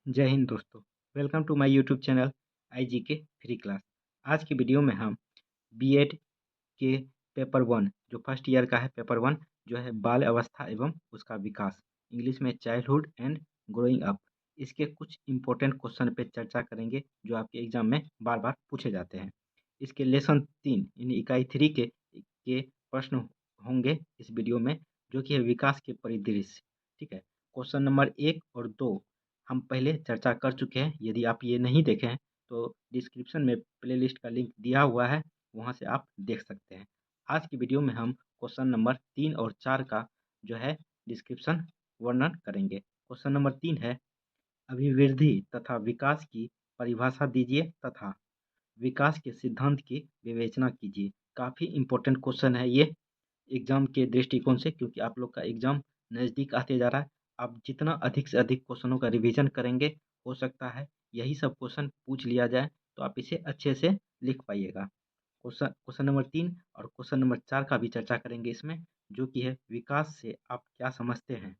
जय हिंद दोस्तों। Welcome to my YouTube channel IGK free class. आज की वीडियो में हम बीएड के पेपर वन जो फर्स्ट ईयर का है, पेपर वन जो है बाल अवस्था एवं उसका विकास, इंग्लिश में चाइल्डहुड एंड ग्रोइंग अप, इसके कुछ इंपॉर्टेंट क्वेश्चन पे चर्चा करेंगे जो आपके एग्जाम में बार बार पूछे जाते हैं। इसके लेसन 3 यानी इकाई 3 के प्रश्न होंगे इस वीडियो में, जो कि है विकास के परिदृश्य। ठीक है, क्वेश्चन नंबर 1 और 2 हम पहले चर्चा कर चुके हैं। यदि आप ये नहीं देखे हैं तो डिस्क्रिप्शन में प्लेलिस्ट का लिंक दिया हुआ है, वहाँ से आप देख सकते हैं। आज की वीडियो में हम क्वेश्चन नंबर 3 और 4 का जो है डिस्क्रिप्शन वर्णन करेंगे। क्वेश्चन नंबर 3 है, अभिवृद्धि तथा विकास की परिभाषा दीजिए तथा विकास के सिद्धांत की विवेचना कीजिए। काफ़ी इंपॉर्टेंट क्वेश्चन है ये एग्जाम के दृष्टिकोण से, क्योंकि आप लोग का एग्जाम नज़दीक आते जा रहा है। आप जितना अधिक से अधिक क्वेश्चनों का रिवीजन करेंगे, हो सकता है यही सब क्वेश्चन पूछ लिया जाए तो आप इसे अच्छे से लिख पाइएगा। क्वेश्चन क्वेश्चन नंबर 3 और क्वेश्चन नंबर 4 का भी चर्चा करेंगे इसमें, जो कि है विकास से आप क्या समझते हैं,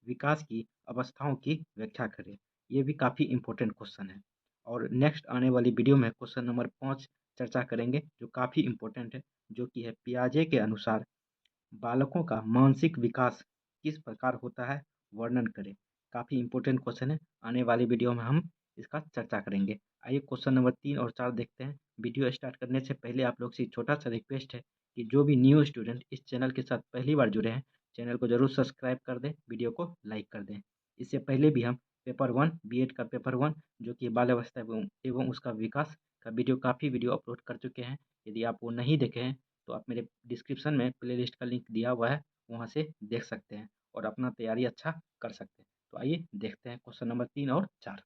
विकास की अवस्थाओं की व्याख्या करें। ये भी काफ़ी इंपॉर्टेंट क्वेश्चन है। और नेक्स्ट आने वाली वीडियो में क्वेश्चन नंबर 5 चर्चा करेंगे, जो काफ़ी इंपॉर्टेंट है, जो कि है पियाजे के अनुसार बालकों का मानसिक विकास किस प्रकार होता है, वर्णन करें। काफ़ी इंपॉर्टेंट क्वेश्चन है, आने वाली वीडियो में हम इसका चर्चा करेंगे। आइए क्वेश्चन नंबर 3 और 4 देखते हैं। वीडियो स्टार्ट करने से पहले आप लोग से छोटा सा रिक्वेस्ट है कि जो भी न्यू स्टूडेंट इस चैनल के साथ पहली बार जुड़े हैं, चैनल को जरूर सब्सक्राइब कर दें, वीडियो को लाइक कर दें। इससे पहले भी हम पेपर वन बीएड का पेपर वन जो कि बाल अवस्था एवं उसका विकास का काफ़ी वीडियो अपलोड कर चुके हैं। यदि आप वो नहीं देखे हैं तो आप मेरे डिस्क्रिप्शन में प्लेलिस्ट का लिंक दिया हुआ है, वहाँ से देख सकते हैं और अपना तैयारी अच्छा कर सकते हैं। तो आइए देखते हैं क्वेश्चन नंबर 3 और 4।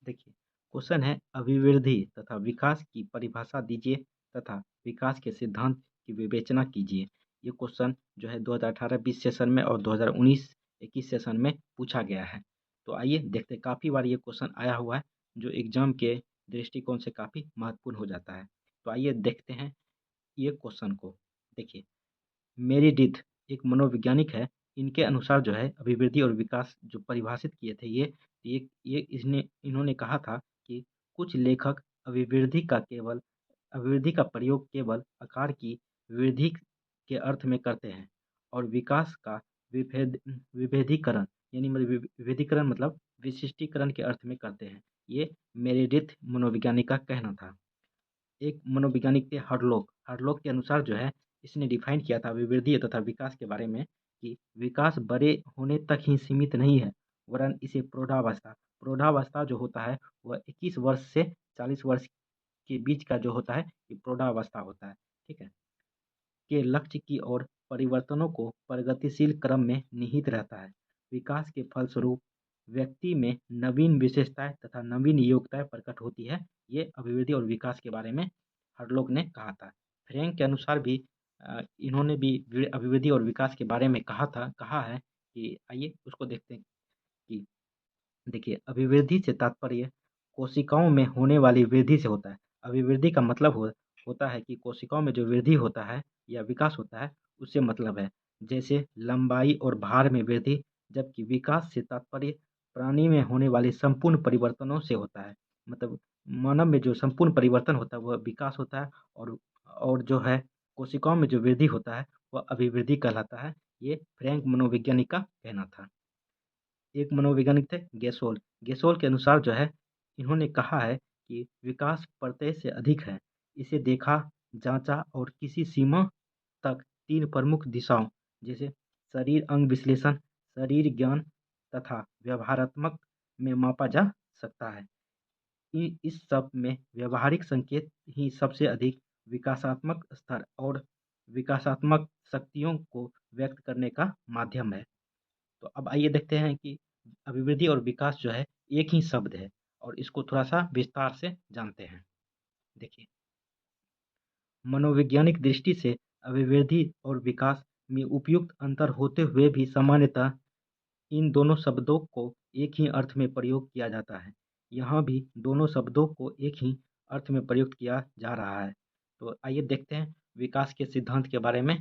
देखिए, क्वेश्चन है, अभिवृद्धि तथा विकास की परिभाषा दीजिए तथा विकास के सिद्धांत की विवेचना कीजिए। ये क्वेश्चन जो है 2018-20 सेशन में और 2019-21 सेशन में पूछा गया है। तो आइए देखते हैं, काफ़ी बार ये क्वेश्चन आया हुआ है जो एग्जाम के दृष्टिकोण से काफ़ी महत्वपूर्ण हो जाता है। तो आइए देखते हैं ये क्वेश्चन को। देखिए, मेरिडिथ एक मनोवैज्ञानिक है। इनके अनुसार जो है अभिवृद्धि और विकास जो परिभाषित किए थे, ये इसने इन्होंने कहा था कि कुछ लेखक अभिवृद्धि का प्रयोग केवल आकार की वृद्धि के अर्थ में करते हैं और विकास का विभेदीकरण यानी विभेदीकरण मतलब विशिष्टीकरण के अर्थ में करते हैं। ये मेरिडिथ मनोवैज्ञानिक का कहना था। एक मनोवैज्ञानिक थे हरलोक। हरलोक के अनुसार जो है इसने डिफाइन किया था विवृद्धि तथा विकास के बारे में कि विकास बड़े होने तक ही सीमित नहीं है, वरन इसे प्रौढ़ावस्था जो होता है वह 21 वर्ष से 40 वर्ष के बीच का जो होता है ये प्रौढ़ावस्था होता है। ठीक है, के लक्ष्य की ओर परिवर्तनों को प्रगतिशील क्रम में निहित रहता है। विकास के फलस्वरूप व्यक्ति में नवीन विशेषताएं तथा नवीन योग्यताएं प्रकट होती है। ये अभिवृद्धि और विकास के बारे में हरलोक ने कहा था। फ्रैंक के अनुसार भी इन्होंने भी अभिवृद्धि और विकास के बारे में कहा है कि आइए उसको देखते हैं कि देखिए, अभिवृद्धि से तात्पर्य कोशिकाओं में होने वाली वृद्धि से होता है। अभिवृद्धि का मतलब होता है कि कोशिकाओं में जो वृद्धि होता है या विकास होता है, उससे मतलब है। जैसे लंबाई और भार में वृद्धि, जबकि विकास से तात्पर्य प्राणी में होने वाले संपूर्ण परिवर्तनों से होता है। मतलब मानव में जो संपूर्ण परिवर्तन होता है वह विकास होता है, और जो है कोशिकाओं में जो वृद्धि होता है वह अभिवृद्धि कहलाता है। ये फ्रैंक मनोवैज्ञानिक का कहना था। एक मनोवैज्ञानिक थे गेसोल। गेसोल के अनुसार जो है इन्होंने कहा है कि विकास प्रत्यय से अधिक है। इसे देखा, जांचा और किसी सीमा तक 3 प्रमुख दिशाओं जैसे शरीर अंग विश्लेषण, शरीर ज्ञान तथा व्यवहारात्मक में मापा जा सकता है। इस सब में व्यवहारिक संकेत ही सबसे अधिक विकासात्मक स्तर और विकासात्मक शक्तियों को व्यक्त करने का माध्यम है। तो अब आइए देखते हैं कि अभिवृद्धि और विकास जो है एक ही शब्द है और इसको थोड़ा-सा विस्तार से जानते हैं। देखिए, मनोवैज्ञानिक दृष्टि से अभिवृद्धि और विकास में उपयुक्त अंतर होते हुए भी सामान्यतः इन दोनों शब्दों को एक ही अर्थ में प्रयोग किया जाता है। यहाँ भी दोनों शब्दों को एक ही अर्थ में प्रयुक्त किया जा रहा है। तो आइए देखते हैं विकास के सिद्धांत के बारे में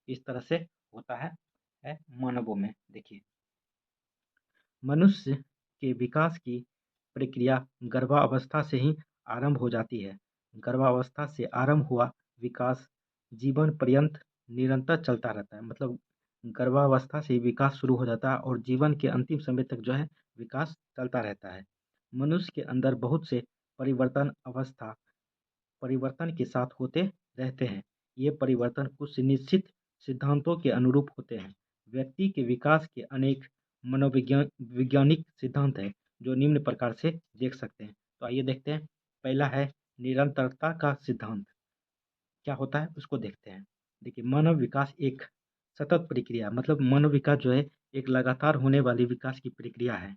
किस तरह से होता है मानवों में। देखिए, मनुष्य के विकास की प्रक्रिया गर्भावस्था से ही आरंभ हो जाती है। गर्भावस्था से आरंभ हुआ विकास जीवन पर्यंत निरंतर चलता रहता है। मतलब गर्भावस्था से विकास शुरू हो जाता है और जीवन के अंतिम समय तक जो है विकास चलता रहता है। मनुष्य के अंदर बहुत से परिवर्तन के साथ होते रहते हैं। ये परिवर्तन कुछ निश्चित सिद्धांतों के अनुरूप होते हैं। व्यक्ति के विकास के अनेक वैज्ञानिक सिद्धांत हैं जो निम्न प्रकार से देख सकते हैं। तो आइए देखते हैं। पहला है निरंतरता का सिद्धांत। क्या होता है उसको देखते हैं। देखिए, मानव विकास एक सतत प्रक्रिया, मतलब मानव विकास जो है एक लगातार होने वाली विकास की प्रक्रिया है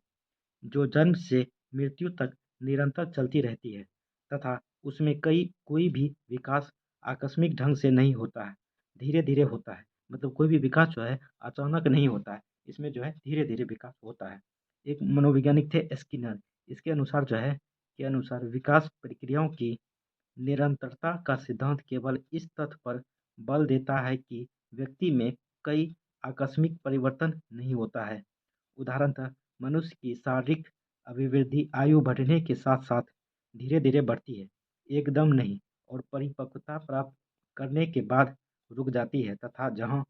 जो जन्म से मृत्यु तक निरंतर चलती रहती है तथा उसमें कोई भी विकास आकस्मिक ढंग से नहीं होता है, धीरे-धीरे होता है। मतलब कोई भी विकास जो है अचानक नहीं होता है, इसमें जो है धीरे-धीरे विकास होता है। एक मनोवैज्ञानिक थे स्किनर, इसके अनुसार जो है के अनुसार विकास प्रक्रियाओं की निरंतरता का सिद्धांत केवल इस तथ्य पर बल देता है कि व्यक्ति में कई आकस्मिक परिवर्तन नहीं होता है। उदाहरणतः मनुष्य की शारीरिक अभिवृद्धि आयु बढ़ने के साथ-साथ धीरे-धीरे बढ़ती है, एकदम नहीं, और परिपक्वता प्राप्त करने के बाद रुक जाती है तथा जहाँ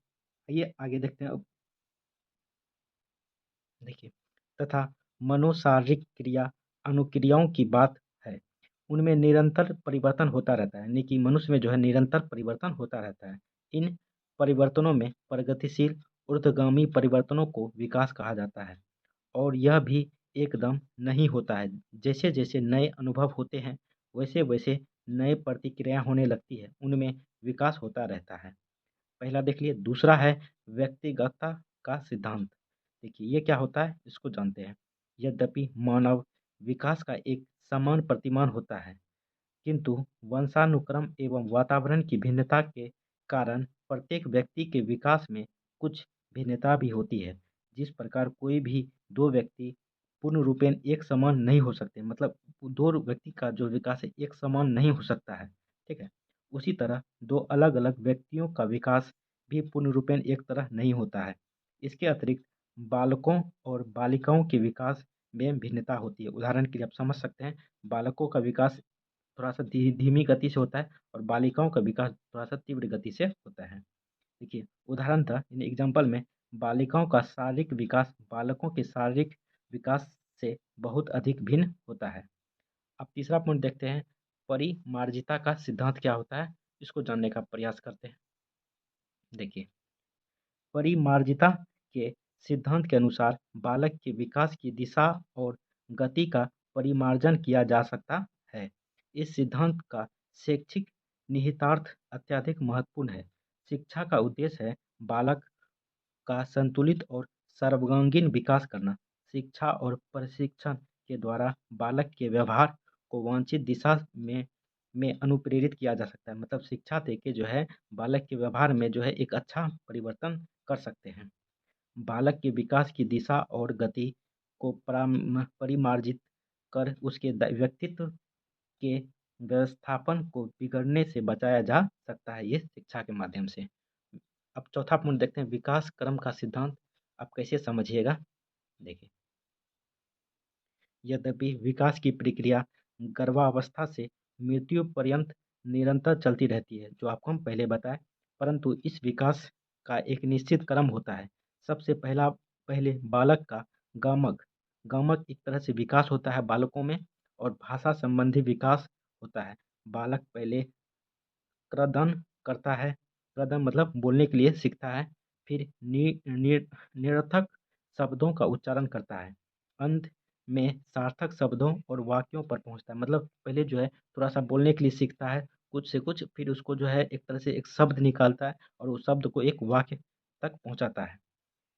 आइए आगे देखते हैं अब। देखिए, तथा मनोशारीरिक क्रिया अनुक्रियाओं की बात है, उनमें निरंतर परिवर्तन होता रहता है, यानी कि मनुष्य में जो है निरंतर परिवर्तन होता रहता है। इन परिवर्तनों में प्रगतिशील ऊर्ध्वगामी परिवर्तनों को विकास कहा जाता है। और यह भी एकदम नहीं होता है। जैसे-जैसे नए अनुभव होते हैं, वैसे-वैसे नए प्रतिक्रिया होने लगती है, उनमें विकास होता रहता है। पहला देख लिए, दूसरा है व्यक्तिगतता का सिद्धांत। देखिए, ये क्या होता है इसको जानते हैं। यद्यपि मानव विकास का एक समान प्रतिमान होता है, किंतु वंशानुक्रम एवं वातावरण की भिन्नता के कारण प्रत्येक व्यक्ति के विकास में कुछ भिन्नता भी होती है। जिस प्रकार कोई भी दो व्यक्ति पूर्ण रूपेण एक समान नहीं हो सकते, मतलब दो व्यक्ति का जो विकास है एक समान नहीं हो सकता है, ठीक है। उसी तरह दो अलग अलग व्यक्तियों का विकास भी पूर्ण रूपेण एक तरह नहीं होता है। इसके अतिरिक्त बालकों और बालिकाओं के विकास में भिन्नता होती है। उदाहरण के लिए आप समझ सकते हैं, बालकों का विकास थोड़ा-सा धीमी गति से होता है और बालिकाओं का विकास थोड़ा-सा तीव्र गति से होता है। देखिए, उदाहरणतः इन एग्ज़ाम्पल में बालिकाओं का शारीरिक विकास बालकों के शारीरिक विकास से बहुत अधिक भिन्न होता है। अब तीसरा पॉइंट देखते हैं, परिमार्जिता का सिद्धांत क्या होता है? इसको जानने का प्रयास करते हैं। देखिए, परिमार्जिता के सिद्धांत के अनुसार बालक के विकास की दिशा और गति का परिमार्जन किया जा सकता है। इस सिद्धांत का शैक्षिक निहितार्थ अत्यधिक महत्वपूर्ण है। शिक्षा का उद्देश्य है बालक का संतुलित और सर्वांगीण विकास करना। शिक्षा और प्रशिक्षण के द्वारा बालक के व्यवहार को वांछित दिशा में अनुप्रेरित किया जा सकता है। मतलब शिक्षा देके जो है बालक के व्यवहार में जो है एक अच्छा परिवर्तन कर सकते हैं। बालक के विकास की दिशा और गति को परिमार्जित कर उसके व्यक्तित्व के व्यवस्थापन को बिगड़ने से बचाया जा सकता है, ये शिक्षा के माध्यम से। अब चौथा पॉइंट देखते हैं, विकास क्रम का सिद्धांत। आप कैसे समझिएगा? देखिए, यद्यपि विकास की प्रक्रिया गर्भावस्था से मृत्यु पर्यंत निरंतर चलती रहती है, जो आपको हम पहले बताए, परंतु इस विकास का एक निश्चित क्रम होता है। सबसे पहले बालक का गामक गामक एक तरह से विकास होता है बालकों में, और भाषा संबंधी विकास होता है। बालक पहले क्रदन करता है, क्रदन मतलब बोलने के लिए सीखता है, फिर निरर्थक शब्दों का उच्चारण करता है, अंत में सार्थक शब्दों और वाक्यों पर पहुँचता है। मतलब पहले जो है थोड़ा-सा बोलने के लिए सीखता है, कुछ से कुछ, फिर उसको जो है एक तरह से एक शब्द निकालता है और उस शब्द को एक वाक्य तक पहुँचाता है।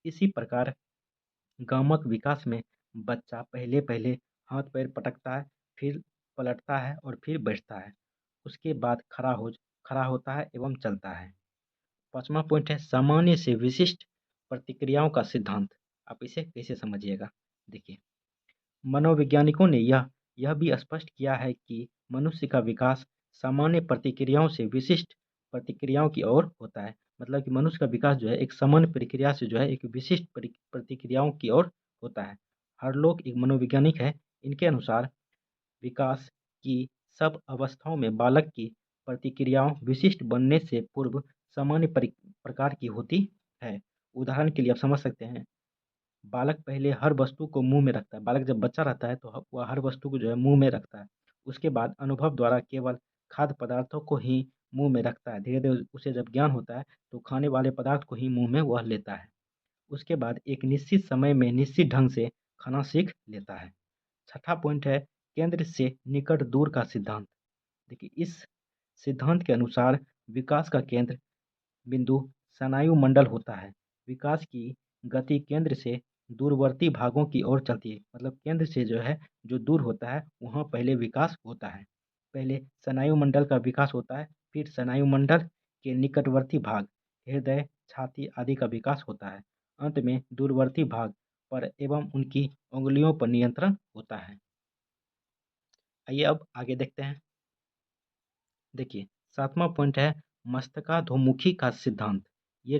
इसी प्रकार गामक विकास में बच्चा पहले-पहले हाथ-पैर पटकता है, फिर पलटता है और फिर बैठता है। उसके बाद खड़ा होता है एवं चलता है। 5वां पॉइंट है सामान्य से विशिष्ट प्रतिक्रियाओं का सिद्धांत। आप इसे कैसे समझिएगा? देखिए, मनोवैज्ञानिकों ने यह भी स्पष्ट किया है कि मनुष्य का विकास सामान्य प्रतिक्रियाओं से विशिष्ट प्रतिक्रियाओं की ओर होता है। मतलब कि मनुष्य का विकास जो है एक सामान्य प्रक्रिया से जो है एक विशिष्ट प्रतिक्रियाओं की ओर होता है। हरलोक एक मनोवैज्ञानिक है। इनके अनुसार विकास की सब अवस्थाओं में बालक की प्रतिक्रियाओं विशिष्ट बनने से पूर्व सामान्य प्रकार की होती है। उदाहरण के लिए आप समझ सकते हैं, बालक पहले हर वस्तु को मुंह में रखता है। बालक जब बच्चा रहता है तो वह हर वस्तु को जो है मुंह में रखता है। उसके बाद अनुभव द्वारा केवल खाद्य पदार्थों को ही मुंह में रखता है। धीरे धीरे उसे जब ज्ञान होता है तो खाने वाले पदार्थ को ही मुंह में वह लेता है। उसके बाद एक निश्चित समय में निश्चित ढंग से खाना सीख लेता है। छठा पॉइंट है केंद्र से निकट दूर का सिद्धांत। देखिए, इस सिद्धांत के अनुसार विकास का केंद्र बिंदु स्नायु मंडल होता है। विकास की गति केंद्र से दूरवर्ती भागों की ओर चलती है। मतलब केंद्र से जो है जो दूर होता है वहाँ पहले विकास होता है। पहले स्नायु मंडल का विकास होता है, फिर स्नायु मंडल के निकटवर्ती भाग हृदय, छाती आदि का विकास होता है। अंत में दूरवर्ती भाग पर एवं उनकी उंगलियों पर नियंत्रण होता है। आइए अब आगे देखते हैं। देखिए, सातवां पॉइंट है मस्तकाधोमुखी का सिद्धांत। ये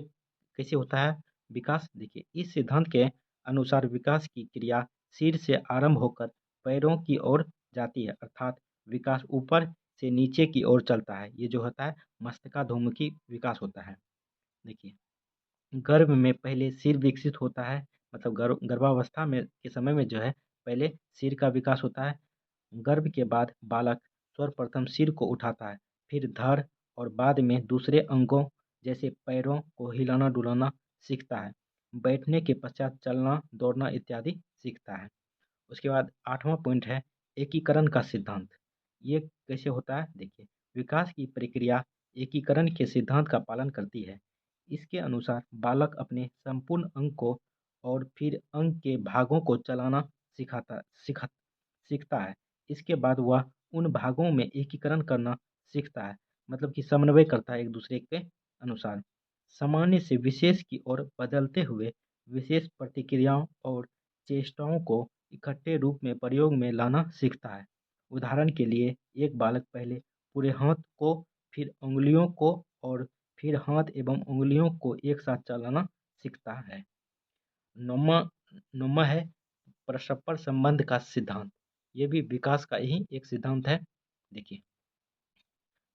कैसे होता है विकास? देखिए, इस सिद्धांत के अनुसार विकास की क्रिया सिर से आरंभ होकर पैरों की ओर जाती है, अर्थात विकास ऊपर से नीचे की ओर चलता है। ये जो होता है मस्तकाधोमुखी विकास होता है। देखिए, गर्भ में पहले सिर विकसित होता है। मतलब गर्भावस्था में के समय में जो है पहले सिर का विकास होता है। गर्भ के बाद बालक सर्वप्रथम सिर को उठाता है, फिर धड़ और बाद में दूसरे अंगों जैसे पैरों को हिलाना डुलाना सीखता है। बैठने के पश्चात चलना दौड़ना इत्यादि सीखता है। उसके बाद आठवां पॉइंट है एकीकरण का सिद्धांत। ये कैसे होता है? देखिए, विकास की प्रक्रिया एकीकरण के सिद्धांत का पालन करती है। इसके अनुसार बालक अपने संपूर्ण अंग को और फिर अंग के भागों को चलाना सिखाता सिखा सीखता है। इसके बाद वह उन भागों में एकीकरण करना सीखता है। मतलब कि समन्वय करता है एक दूसरे के अनुसार। सामान्य से विशेष की ओर बदलते हुए विशेष प्रतिक्रियाओं और चेष्टाओं को इकट्ठे रूप में प्रयोग में लाना सीखता है। उदाहरण के लिए एक बालक पहले पूरे हाथ को, फिर उंगलियों को और फिर हाथ एवं उंगलियों को एक साथ चलाना सीखता है। नौवां नौवां है परस्पर संबंध का सिद्धांत। ये भी विकास का ही एक सिद्धांत है। देखिए,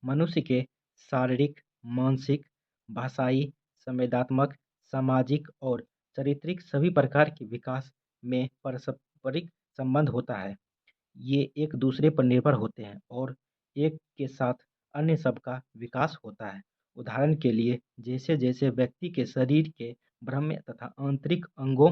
मनुष्य के शारीरिक, मानसिक, भाषाई, संवेदनात्मक, सामाजिक और चारित्रिक सभी प्रकार के विकास में पारस्परिक संबंध होता है। ये एक दूसरे पर निर्भर होते हैं और एक के साथ अन्य सबका विकास होता है। उदाहरण के लिए जैसे जैसे व्यक्ति के शरीर के बाह्य तथा आंतरिक अंगों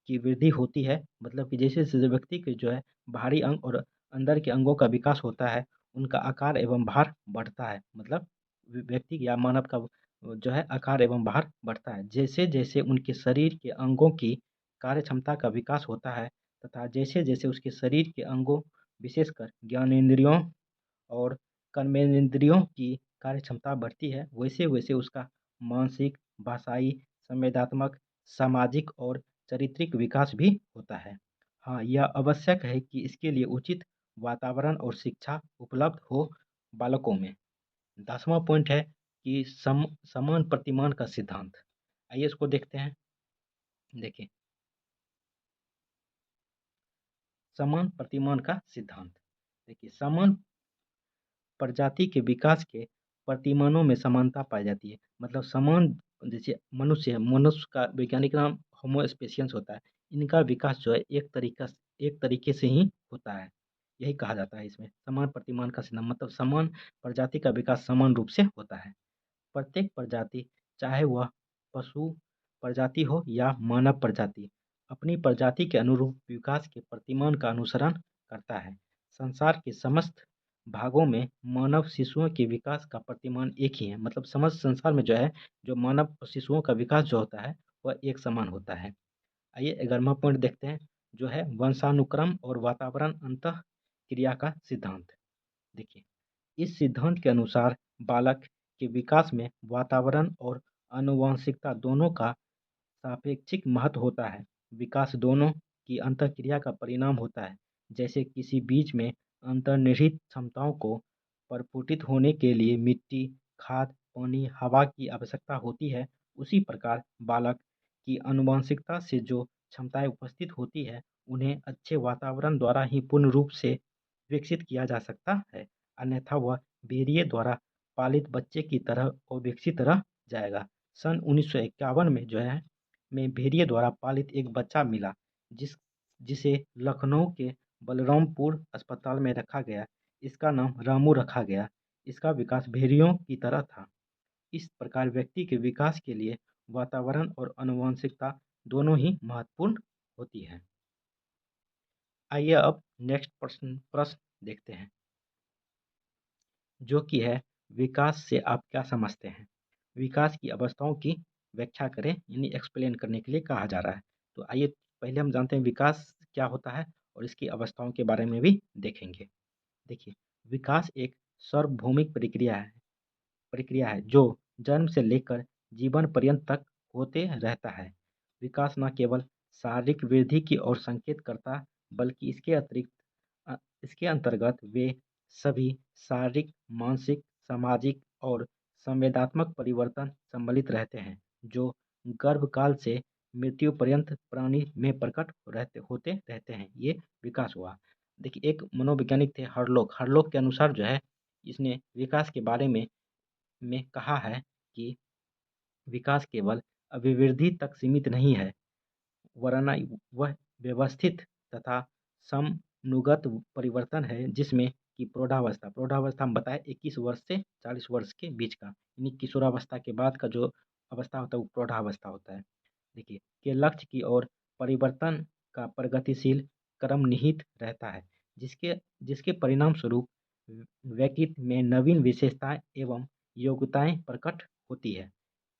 की वृद्धि होती है, मतलब कि जैसे जैसे व्यक्ति के जो है बाहरी अंग और अंदर के अंगों का विकास होता है, उनका आकार एवं भार बढ़ता है। मतलब व्यक्ति या मानव का जो है आकार एवं भार बढ़ता है। जैसे जैसे उनके शरीर के अंगों की कार्य क्षमता का विकास होता है तथा जैसे जैसे उसके शरीर के अंगों विशेषकर ज्ञानेंद्रियों और कर्मेंद्रियों की कार्य क्षमता बढ़ती है, वैसे वैसे उसका मानसिक, भाषाई, संवेदनात्मक, सामाजिक और चारित्रिक विकास भी होता है। हाँ, यह आवश्यक है कि इसके लिए उचित वातावरण और शिक्षा उपलब्ध हो बालकों में। 10वां पॉइंट है कि समान प्रतिमान का सिद्धांत। आइए इसको देखते हैं। देखिए, समान प्रतिमान का सिद्धांत। देखिए, समान प्रजाति के विकास के प्रतिमानों में समानता पाई जाती है। मतलब समान, जैसे मनुष्य है, मनुष्य का वैज्ञानिक नाम होमो स्पेसियंस होता है। इनका विकास जो है एक तरीके से ही होता है। यही कहा जाता है इसमें समान प्रतिमान का सिद्धांत। मतलब समान प्रजाति का विकास समान रूप से होता है। प्रत्येक प्रजाति, चाहे वह पशु प्रजाति हो या मानव प्रजाति, अपनी प्रजाति के अनुरूप विकास के प्रतिमान का अनुसरण करता है। संसार के समस्त भागों में मानव शिशुओं के विकास का प्रतिमान एक ही है। मतलब समस्त संसार में जो है जो मानव शिशुओं का विकास जो होता है वह एक समान होता है। आइए 11वां पॉइंट देखते हैं, जो है वंशानुक्रम और वातावरण अंतः क्रिया का सिद्धांत। देखिए, इस सिद्धांत के अनुसार बालक के विकास में वातावरण और आनुवंशिकता दोनों का सापेक्षिक महत्व होता है। विकास दोनों की अंतःक्रिया का परिणाम होता है। जैसे किसी बीज में अंतर्निहित क्षमताओं को प्रस्फुटित होने के लिए मिट्टी, खाद, पानी, हवा की आवश्यकता होती है, उसी प्रकार बालक की आनुवंशिकता से जो क्षमताएं उपस्थित होती है उन्हें अच्छे वातावरण द्वारा ही पूर्ण रूप से विकसित किया जा सकता है, अन्यथा वह भेड़िए द्वारा पालित बच्चे की तरह अविकसित रह जाएगा। सन 1951 में जो है में भेड़िए द्वारा पालित एक बच्चा मिला जिस जिसे लखनऊ के बलरामपुर अस्पताल में रखा गया। इसका नाम रामू रखा गया। इसका विकास भेड़ियों की तरह था। इस प्रकार व्यक्ति के विकास के लिए वातावरण और आनुवंशिकता दोनों ही महत्वपूर्ण होती है। आइए अब नेक्स्ट प्रश्न प्रश्न देखते हैं, जो कि है विकास से आप क्या समझते हैं। विकास की अवस्थाओं की व्याख्या करें, यानी एक्सप्लेन करने के लिए कहा जा रहा है। तो आइए पहले हम जानते हैं विकास क्या होता है और इसकी अवस्थाओं के बारे में भी देखेंगे। देखिए, विकास एक सार्वभौमिक प्रक्रिया है जो जन्म से लेकर जीवन पर्यंत तक होते रहता है। विकास न केवल शारीरिक वृद्धि की ओर संकेत करता, बल्कि इसके अंतर्गत वे सभी शारीरिक, मानसिक, सामाजिक और संवेदनात्मक परिवर्तन सम्मिलित रहते हैं, जो गर्भकाल से मृत्यु पर्यंत प्राणी में प्रकट होते रहते हैं। ये विकास हुआ। देखिए, एक मनोवैज्ञानिक थे हरलोक के अनुसार जो है, इसने विकास के बारे में कहा है कि विकास केवल अभिवृद्धि तक सीमित नहीं है, वरना वह व्यवस्थित तथा समनुगत परिवर्तन है, जिसमें कि प्रौढ़ावस्था हम बताए 21 वर्ष से 40 वर्ष के बीच का, यानी किशोरावस्था के बाद का जो अवस्था होता है वो प्रौढ़ावस्था होता है। देखिए, के लक्ष्य की ओर परिवर्तन का प्रगतिशील क्रम निहित रहता है, जिसके जिसके परिणाम स्वरूप व्यक्ति में नवीन विशेषताएं एवं योग्यताएं प्रकट होती है।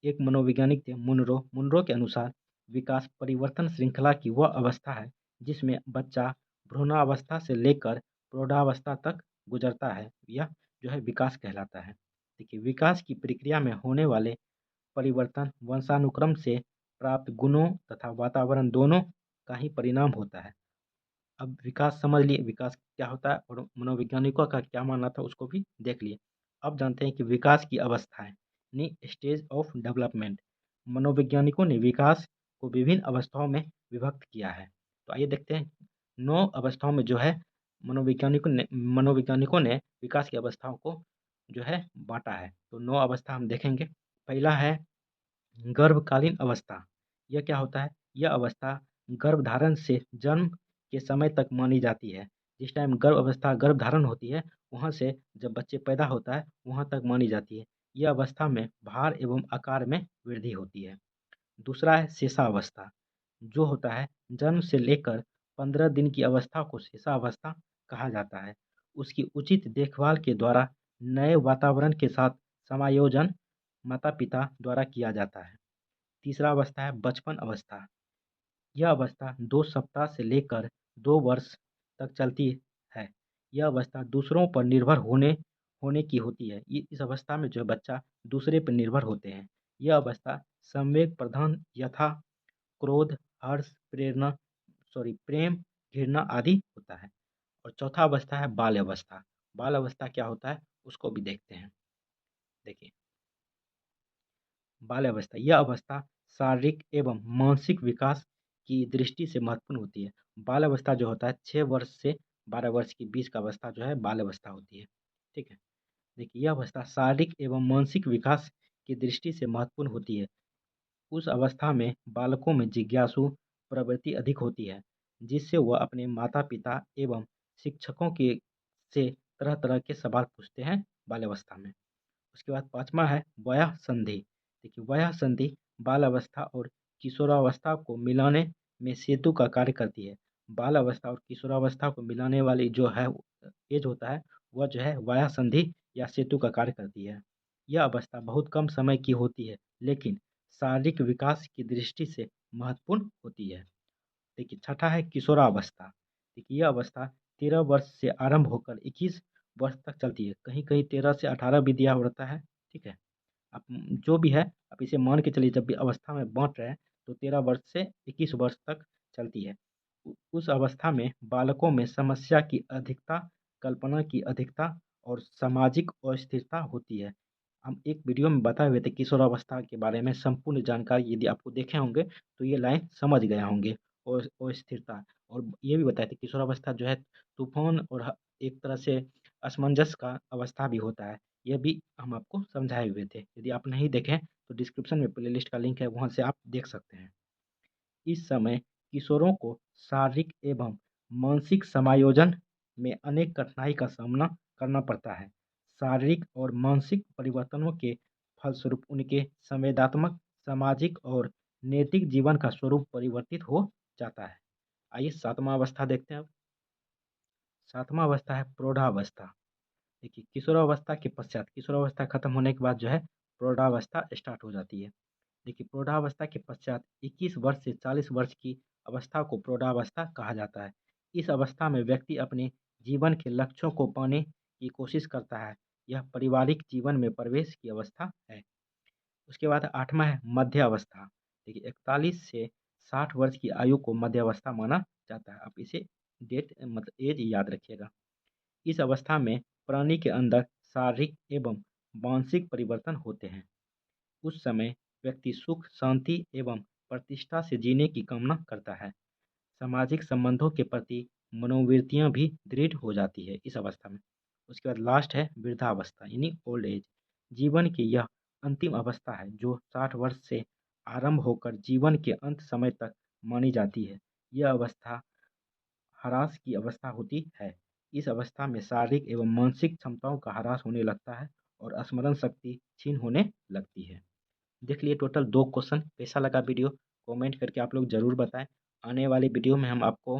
एक मनोवैज्ञानिक थे मुनरो के अनुसार विकास परिवर्तन श्रृंखला की वह अवस्था है जिसमें बच्चा भ्रूणावस्था से लेकर प्रौढ़ावस्था तक गुजरता है। यह जो है विकास कहलाता है। देखिए, विकास की प्रक्रिया में होने वाले परिवर्तन वंशानुक्रम से प्राप्त गुणों तथा वातावरण दोनों का ही परिणाम होता है। अब विकास समझ लिए, विकास क्या होता है और मनोवैज्ञानिकों का क्या मानना था उसको भी देख लिए। अब जानते हैं कि विकास की अवस्थाएं, यानी स्टेज ऑफ डेवलपमेंट। मनोवैज्ञानिकों ने विकास को विभिन्न अवस्थाओं में विभक्त किया है। तो आइए देखते हैं 9 अवस्थाओं में जो है मनोवैज्ञानिकों ने विकास की अवस्थाओं को जो है बांटा है। तो 9 अवस्था हम देखेंगे। पहला है गर्भकालीन अवस्था। यह क्या होता है? यह अवस्था गर्भधारण से जन्म के समय तक मानी जाती है। जिस टाइम गर्भधारण होती है, वहाँ से जब बच्चे पैदा होता है, वहाँ तक मानी जाती है। यह अवस्था में भार एवं आकार में वृद्धि होती है। दूसरा है शेषावस्था, जो होता है जन्म से लेकर 15 दिन की अवस्था को शेषावस्था कहा जाता है। उसकी उचित देखभाल के द्वारा नए वातावरण के साथ समायोजन माता-पिता द्वारा किया जाता है। तीसरा अवस्था है बचपन अवस्था। यह अवस्था 2 सप्ताह से लेकर 2 वर्ष तक चलती है। यह अवस्था दूसरों पर निर्भर होने होने की होती है। इस अवस्था में जो है बच्चा दूसरे पर निर्भर होते हैं। यह अवस्था संवेग प्रधान यथा क्रोध, हर्ष, प्रेम, घृणा आदि होता है। और चौथा अवस्था है बाल अवस्था। बाल अवस्था क्या होता है उसको भी देखते हैं। देखिए, बाल्यावस्था यह अवस्था शारीरिक एवं मानसिक विकास की दृष्टि से महत्वपूर्ण होती है। बाल्यावस्था जो होता है 6 वर्ष से 12 वर्ष के बीच का अवस्था जो है बाल्यावस्था होती है। ठीक है। देखिए, यह अवस्था शारीरिक एवं मानसिक विकास की दृष्टि से महत्वपूर्ण होती है। उस अवस्था में बालकों में जिज्ञासु प्रवृत्ति अधिक होती है, जिससे वह अपने माता-पिता एवं शिक्षकों के से तरह-तरह के सवाल पूछते हैं बाल्यावस्था में। उसके बाद 5वां है वयः संधि। देखिए, वयः संधि बाल अवस्था और किशोरावस्था को मिलाने में सेतु का कार्य करती है। बाल अवस्था और किशोरावस्था को मिलाने वाली जो है एज होता है, वह जो है वयः संधि या सेतु का कार्य करती है। यह अवस्था बहुत कम समय की होती है, लेकिन शारीरिक विकास की दृष्टि से महत्वपूर्ण होती है। देखिए, छठा है किशोरावस्था। देखिए, यह अवस्था 13 वर्ष से आरंभ होकर 21 वर्ष तक चलती है। कहीं-कहीं 13 से 18 भी दिया होता है। ठीक है। अब जो भी है, आप इसे मान के चलिए, जब भी अवस्था में बाँट रहे हैं, तो 13 वर्ष से 21 वर्ष तक चलती है। उस अवस्था में बालकों में समस्या की अधिकता, कल्पना की अधिकता और सामाजिक अस्थिरता होती है। हम एक वीडियो में बताए हुए थे किशोरावस्था के बारे में संपूर्ण जानकारी, यदि आपको देखे होंगे, तो ये लाइन समझ गए होंगे। और अस्थिरता, और ये भी बताए थे किशोरावस्था जो है तूफ़ान और एक तरह से असमंजस का अवस्था भी होता है। यह भी हम आपको समझाए हुए थे। यदि आप नहीं देखें तो डिस्क्रिप्शन में प्लेलिस्ट का लिंक है, वहाँ से आप देख सकते हैं। इस समय किशोरों को शारीरिक एवं मानसिक समायोजन में अनेक कठिनाई का सामना करना पड़ता है। शारीरिक और मानसिक परिवर्तनों के फलस्वरूप उनके संवेदनात्मक, सामाजिक और नैतिक जीवन का स्वरूप परिवर्तित हो जाता है। आइए 7वां अवस्था देखते हैं अब। 7वां अवस्था है प्रौढ़ावस्था। देखिए किशोरावस्था के पश्चात, किशोरावस्था खत्म होने के बाद जो है प्रौढ़ावस्था स्टार्ट हो जाती है। देखिए प्रौढ़ावस्था के पश्चात 21 वर्ष से 40 वर्ष की अवस्था को प्रौढ़ावस्था कहा जाता है। इस अवस्था में व्यक्ति अपने जीवन के लक्ष्यों को पाने की कोशिश करता है। यह पारिवारिक जीवन में प्रवेश की अवस्था है। उसके बाद 8वां है मध्य अवस्था। देखिए 41 से 60 वर्ष की आयु को मध्य अवस्था माना जाता है। आप इसे डेट मतलब एज याद रखिएगा। इस अवस्था में प्राणी के अंदर शारीरिक एवं मानसिक परिवर्तन होते हैं। उस समय व्यक्ति सुख, शांति एवं प्रतिष्ठा से जीने की कामना करता है। सामाजिक संबंधों के प्रति मनोवृत्तियां भी दृढ़ हो जाती है इस अवस्था में। उसके बाद लास्ट है वृद्धावस्था यानी ओल्ड एज। जीवन की यह अंतिम अवस्था है जो 60 वर्ष से आरंभ होकर जीवन के अंत समय तक मानी जाती है। यह अवस्था ह्रास की अवस्था होती है। इस अवस्था में शारीरिक एवं मानसिक क्षमताओं का ह्रास होने लगता है और स्मरण शक्ति क्षीण होने लगती है। देख लिए टोटल 2 क्वेश्चन। कैसा लगा वीडियो कमेंट करके आप लोग ज़रूर बताएं। आने वाले वीडियो में हम आपको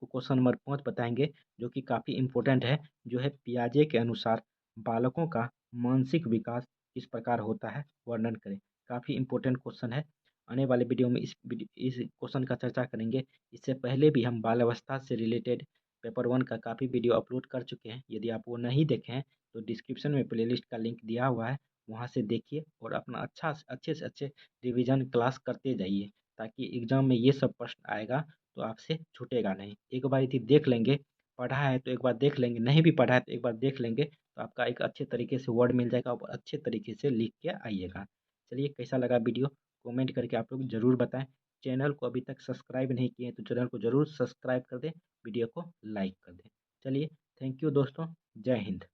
क्वेश्चन नंबर 5 बताएंगे, जो कि काफ़ी इम्पोर्टेंट है, जो है पियाजे के अनुसार बालकों का मानसिक विकास किस प्रकार होता है, वर्णन करें। काफ़ी इम्पोर्टेंट क्वेश्चन है। आने वाले वीडियो में इस क्वेश्चन का चर्चा करेंगे। इससे पहले भी हम बाल अवस्था से रिलेटेड पेपर 1 का काफ़ी वीडियो अपलोड कर चुके हैं। यदि आप वो नहीं देखे हैं तो डिस्क्रिप्शन में प्लेलिस्ट का लिंक दिया हुआ है, वहाँ से देखिए और अपना अच्छे से अच्छे रिवीजन क्लास करते जाइए, ताकि एग्ज़ाम में ये सब प्रश्न आएगा तो आपसे छूटेगा नहीं। एक बार यदि देख लेंगे, पढ़ा है तो एक बार देख लेंगे, नहीं भी पढ़ा है तो एक बार देख लेंगे, तो आपका एक अच्छे तरीके से वर्ड मिल जाएगा और अच्छे तरीके से लिख के आइएगा। चलिए कैसा लगा वीडियो कमेंट करके आप लोग ज़रूर बताएं। चैनल को अभी तक सब्सक्राइब नहीं किए हैं तो चैनल को ज़रूर सब्सक्राइब कर दें, वीडियो को लाइक कर दें। चलिए थैंक यू दोस्तों, जय हिंद।